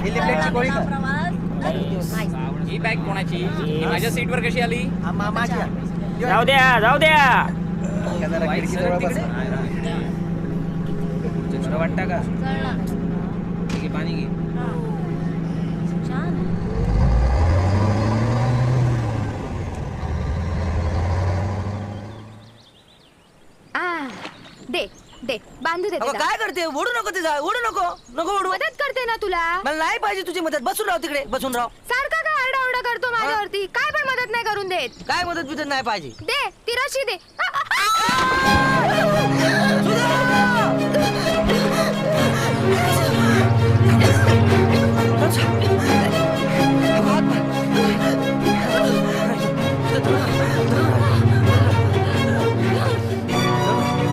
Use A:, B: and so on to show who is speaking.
A: ही लिपलेटची गोळी का?
B: ही बॅग कोणाची? ही माझ्या सीटवर कशी आली?
A: माझी
C: जाऊ द्या जाऊ द्या.
B: बरं वाटतं का? ठीक आहे, पाणी घे.
D: दे दे बांधू दे
A: अगं
D: तिला.
A: काय करते? ओढू नको ते ओढू नको नको ओढू.
D: मदत करते ना तुला.
A: मला नाही पाहिजे तुझी मदत. बसून राव तिकडे बसून राव.
D: सारखा काय आरडाओरडा करतो माझ्यावरती. काय पण मदत नाही करून देत.
A: काय मदत बिदत नाही पाहिजे.
D: दे ती रशी दे.